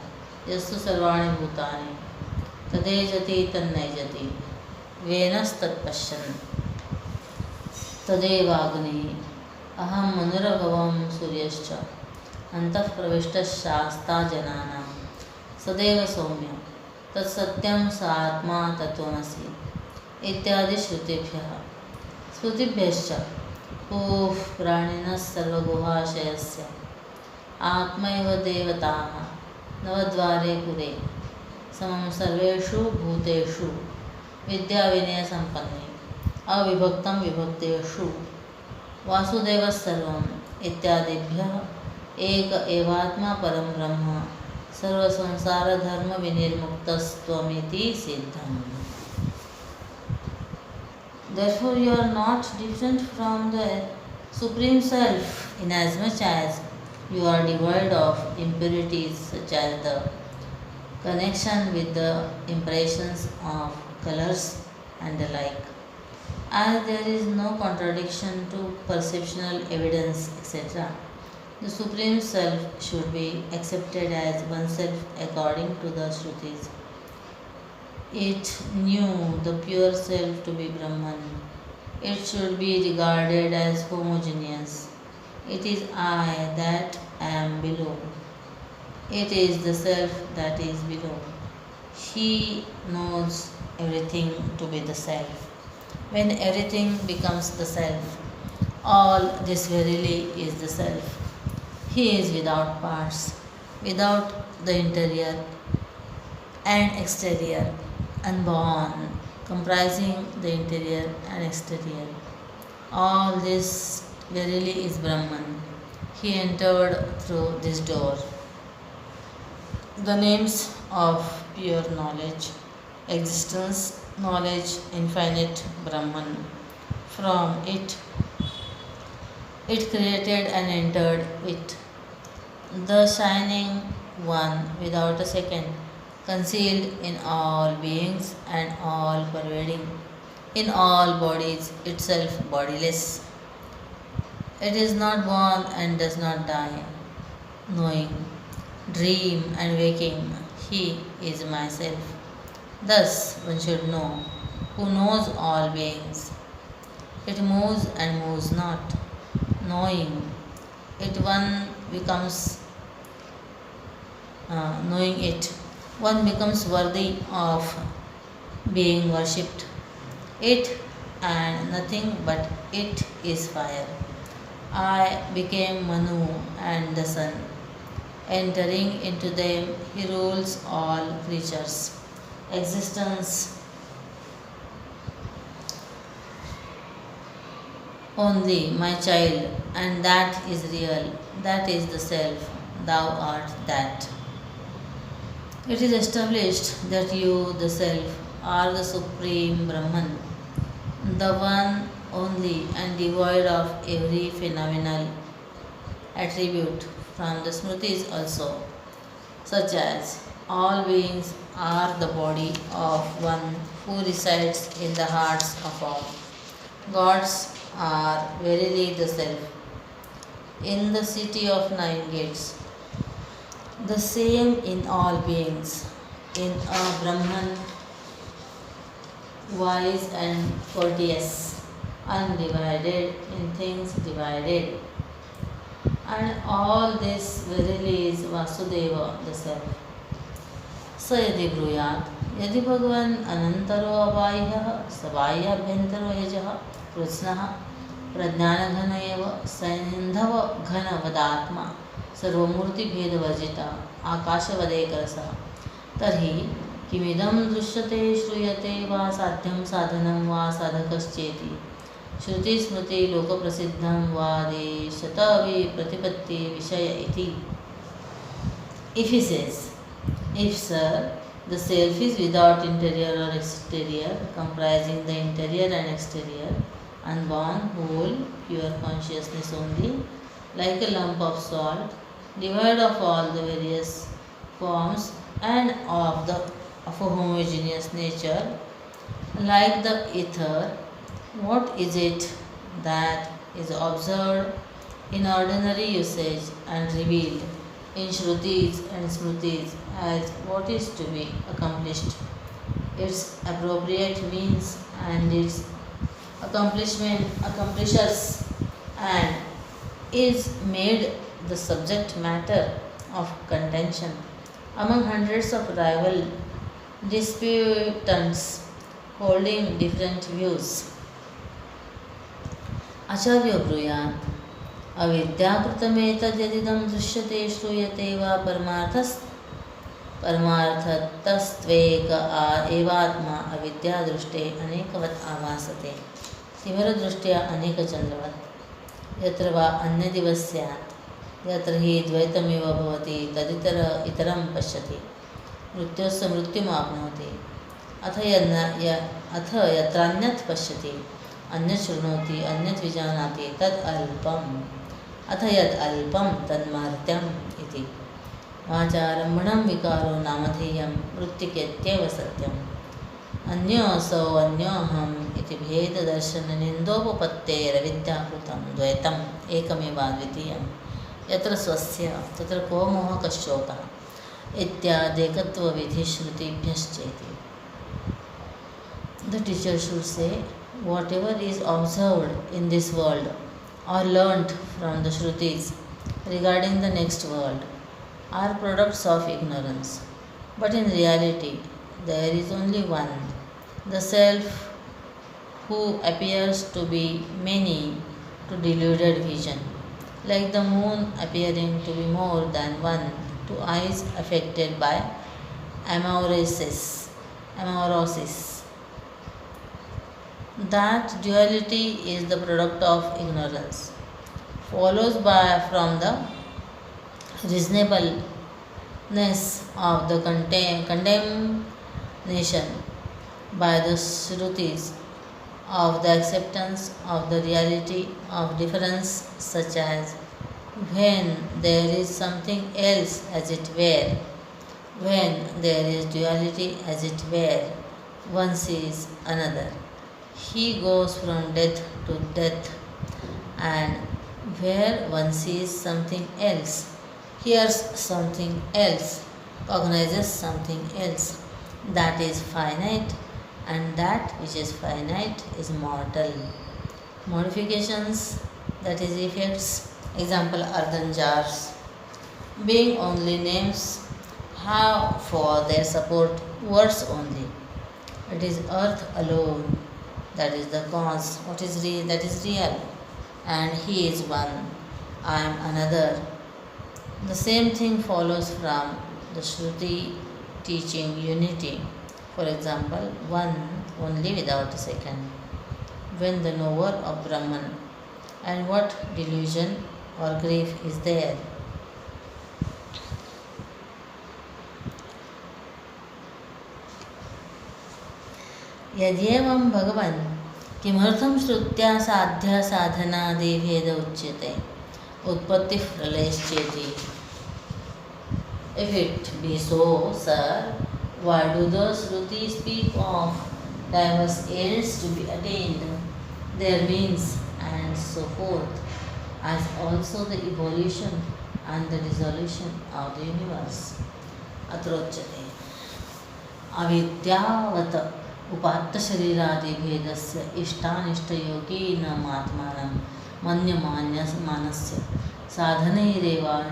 यस्तु सर्वाणि भूतानि तदेजति तन्नैजति वेनस्तत्पश्यन् तदेवाग्निः अहं मनुरभवं सूर्यश्च अन्तः प्रविष्टशास्ता जनानां सदैव सौम्य तत्सत्यं स आत्मा तत्त्वमसि इत्यादि श्रुतिभ्यः स्मृतिभ्यश्च पूः प्राणिनः सर्वगुहाशयस्य आत्मैव देवताः नवद्वारे पुरे समं सर्वेषु भूतेषु विद्याविनयसम्पन्ने अविभक्तं विभक्तेषु वासुदेवः सर्वम् इत्यादिभ्यः एक एवात्मा परं ब्रह्म सर्वसंसारधर्मविनिर्मुक्तस्त्वमिति सिद्धम्. Therefore, you are not different from the Supreme Self, inasmuch as you are devoid of impurities such as the connection with the impressions of colors and the like. As there is no contradiction to perceptual evidence, etc., the Supreme Self should be accepted as oneself according to the Shrutis. It knew the pure self to be Brahman. It should be regarded as homogeneous. It is I that am below. It is the self that is below. He knows everything to be the self. When everything becomes the self, all this verily is the self. He is without parts, without the interior and exterior, unborn, comprising the interior and exterior. All this verily is Brahman. He entered through this door. The names of pure knowledge, existence, knowledge, infinite Brahman. From it created and entered it. The shining one without a second, concealed in all beings and all pervading, in all bodies, itself bodiless. It is not born and does not die, knowing, dream and waking, he is myself. Thus one should know, who knows all beings. It moves and moves not, knowing it one becomes knowing it, one becomes worthy of being worshipped. It and nothing but it is fire. I became Manu and the sun. Entering into them, he rules all creatures. Existence only, my child, and that is real, that is the self, thou art that. It is established that you, the self, are the supreme Brahman, the one only and devoid of every phenomenal attribute from the Smritis also, such as all beings are the body of one who resides in the hearts of all. Gods are verily the self. In the city of nine gates, the same in all beings, in a Brahman wise and courteous, undivided in things divided. And all this verily is Vasudeva, the self. स यदि ब्रूयात् यदि भगवान् अनन्तरो अबाह्यः स बाह्याभ्यन्तरो यजः कृत्स्नः प्रज्ञानघन एव सैन्धवघनवदात्मा सर्वमूर्तिभेदवर्जितः आकाशवदेकरसः तर्हि किमिदं दृश्यते श्रूयते वा साध्यं साधनं वा साधकश्चेति श्रुतिस्मृतिलोकप्रसिद्धं वा देशतविप्रतिपत्ति विषय इति. If he says, if sir, the self is without interior or exterior, comprising the interior and exterior, unborn, whole, pure consciousness only, like a lump of salt, devoid of all the various forms and of a homogeneous nature, like the ether, what is it that is observed in ordinary usage and revealed in Shrutis and Smritis as what is to be accomplished, its appropriate means and its accomplishers, and is made the subject matter of contention among hundreds of rival disputants holding different views. Acharya ब्रूयात् अविद्याकृतमेतद्यदिदं दृश्यते श्रूयते वा परमार्थतस्त्वेक एवात्मा अविद्यादृष्टे अनेकवत् आभासते तिमिरदृष्ट्या अनेकचन्द्रवत् यत्र वा अन्यदिव स्यात् यत्र हि द्वैतमेव भवति तदितर इतरं पश्यति मृत्योस्स मृत्युमाप्नोति अथ यत्रान्यत् पश्यति अन्यत् शृणोति अन्यत् विजानाति तद् अल्पम् अथ यद् अल्पं तन्मर्त्यम् इति. वाचारम्भणं विकारो नामधेयं मृत्तिकेत्येव सत्यम् अन्योऽसौ अन्योऽहम् इति भेददर्शननिन्दोपपत्तेरविद्याकृतं द्वैतम् एकमेवाद्वितीयं यत्र स्वस्य तत्र को मोहः कश्चोकः इत्यादेकत्वविधिश्रुतिभ्यश्चेति. The teacher should say, whatever is observed in this world or learnt from the Shrutis regarding the next world are products of ignorance. But in reality, there is only one, the Self, who appears to be many to deluded vision, like the moon appearing to be more than one to eyes affected by amaurosis. That duality is the product of ignorance, follows by from the reasonableness of the condemnation by the Shrutis of the acceptance of the reality of difference, such as when there is something else as it were, when there is duality as it were, one sees another. He goes from death to death, and where one sees something else, hears something else, cognizes something else, that is finite, and that which is finite is mortal. Modifications, that is effects, example earthen jars, being only names, have for their support words only. It is earth alone that is the cause, what is real, that is real, and he is one, I am another. The same thing follows from the Shruti teaching unity. For example, one only without a second. When the knower of Brahman, and what delusion or grief is there? यद्येवं भगवन् किमर्थं श्रुत्या साध्या साधनादि भेद उच्यते उत्पत्ति प्रलयश्चेति. If it be so, sir, why do the Shruti speak of diverse ends to be attained, their means, and so forth, as also the evolution and the dissolution of the universe? Atrochate avidyavat upatta shariradi-bhedasya ishtanishtayoginam-atmanam manyamanya-manasya sadhanaireva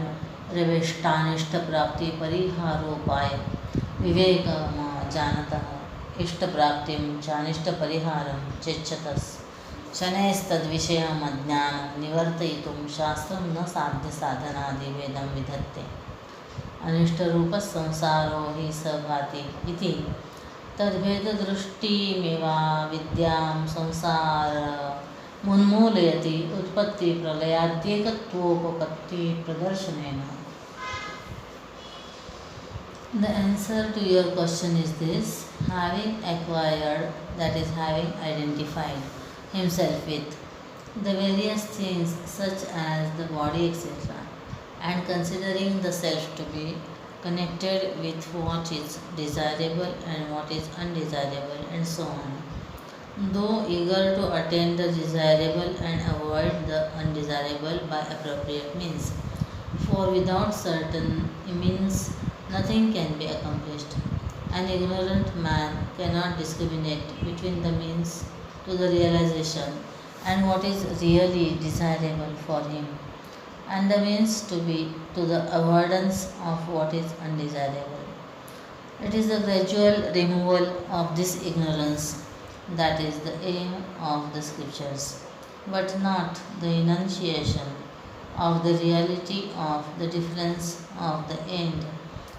रवेष्टानिष्टप्राप्ति परिहारोपाय विवेक जानतः इष्टप्राप्तिं चानिष्टपरिहारं चेच्छतस् शनैस्तद्विषयम् अज्ञानं निवर्तयितुं शास्त्रं न साध्यसाधनादिभेदं विधत्ते. अनिष्टरूपसंसारो हि स भाति इति तद्भेददृष्टिमेवा विद्यां संसार मुन्मूलयति उत्पत्ति प्रलयाद्येकत्वोपपत्ति प्रदर्शनेन. The answer to your question is this: having acquired, that is, having identified himself with the various things such as the body, etc., and considering the self to be connected with what is desirable and what is undesirable, and so on, though eager to attain the desirable and avoid the undesirable by appropriate means, for without certain means nothing can be accomplished. An ignorant man cannot discriminate between the means to the realization and what is really desirable for him, and the means to the avoidance of what is undesirable. It is the gradual removal of this ignorance that is the aim of the scriptures, but not the enunciation of the reality of the difference of the end,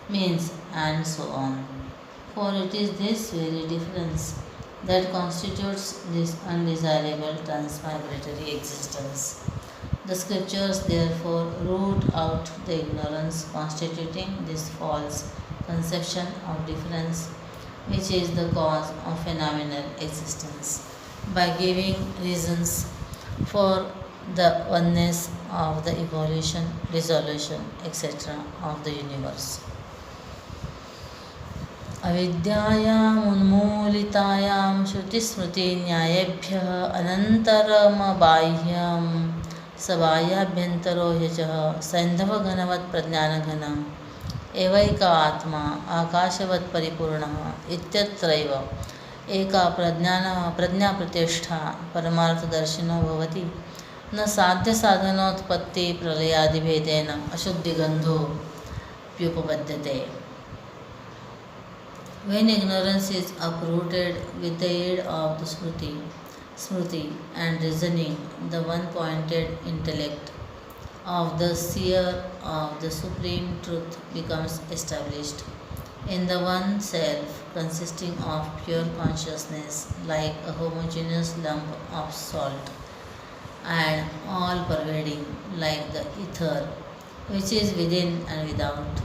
means, and so on. For it is this very difference that constitutes this undesirable transmigratory existence. The scriptures therefore root out the ignorance constituting this false conception of difference, which is the cause of phenomenal existence, by giving reasons for the oneness of the evolution, dissolution, etc. of the universe. अविद्यायाम् उन्मूलितायां श्रुतिस्मृतिन्यायेभ्यः अनन्तरमबाह्यं सबाह्याभ्यन्तरो ह्यचः सैन्धवघनवत् प्रज्ञानघनम् एवैक आत्मा आकाशवत् परिपूर्णः इत्यत्रैव एका प्रज्ञाप्रतिष्ठा परमार्थदर्शिनो भवति न साध्यसाधनोत्पत्ति प्रलयादिभेदेन अशुद्धिगन्धोऽप्युपपद्यते. When ignorance is uprooted with the aid of the smriti and reasoning, the one-pointed intellect of the seer of the supreme truth becomes established in the one self, consisting of pure consciousness like a homogeneous lump of salt, and all pervading like the ether, which is within and without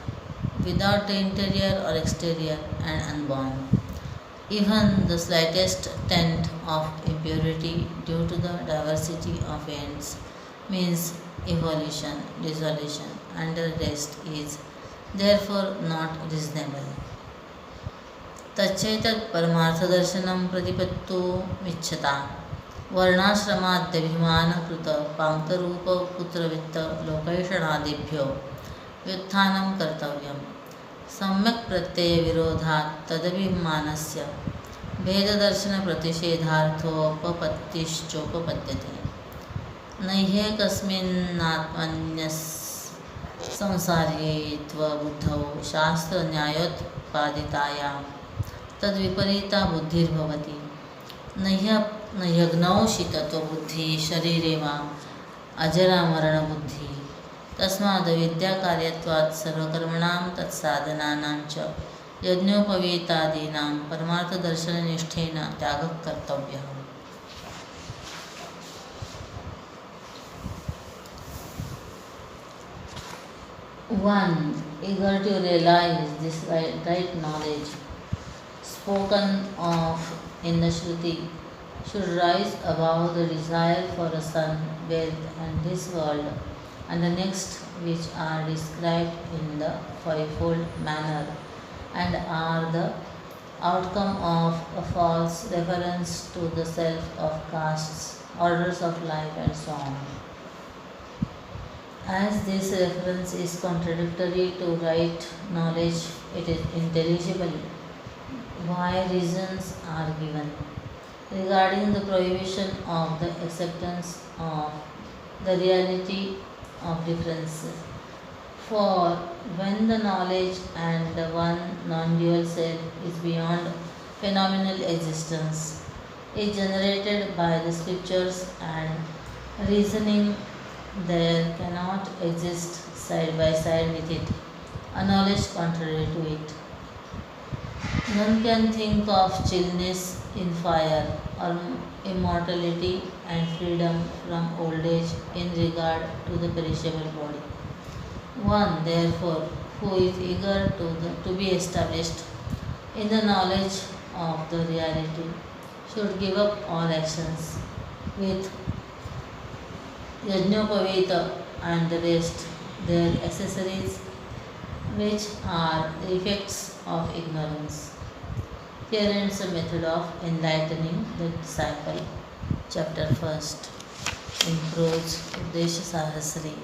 the interior or exterior, and unborn. Even the slightest taint of impurity due to the diversity of ends means evolution, dissolution, and the rest is therefore not reasonable. तच्चैतत् परमार्थदर्शनं प्रतिपत्तुमिच्छता वर्णाश्रमाद्यभिमानकृत पाङ्क्तरूपपुत्रवित्त लोकैषणादिभ्यो व्युत्थानं कर्तव्यम्. सम्यक् प्रत्ययविरोधात् तदभिमानस्य भेददर्शनप्रतिषेधार्थोपपत्तिश्चोपपद्यते. नह्येकस्मिन्नात्मन्यस् संसारित्वबुद्धौ शास्त्रन्यायोत्पादितायां तद्विपरीता बुद्धिर्भवति. नह्यग्नौषितत्वबुद्धिः शरीरे वा अजरामरणबुद्धिः. तस्माद्विद्याकार्यत्वात् सर्वकर्मणां तत्साधनानां च यज्ञोपवीतादीनां परमार्थदर्शननिष्ठेन त्यागः कर्तव्यः. 1. Eager to realize this right knowledge spoken of in the Shruti should rise above the desire for a son, wealth, and this world and the next, which are described in the fivefold manner and are the outcome of a false reference to the self of castes, orders of life, and so on. As this reference is contradictory to right knowledge, it is intelligible why reasons are given regarding the prohibition of the acceptance of the reality of differences. For when the knowledge and the one non-dual self is beyond phenomenal existence, is generated by the scriptures and reasoning, there cannot exist side by side with it a knowledge contrary to it. None can think of chillness in fire or immortality and freedom from old age in regard to the perishable body. One, therefore, who is eager to be established in the knowledge of the reality should give up all actions with Yajnopavita and the rest, their accessories, which are the effects of ignorance. Here ends the method of enlightening the disciple. Chapter 1st in prose, Updesha Sahasri.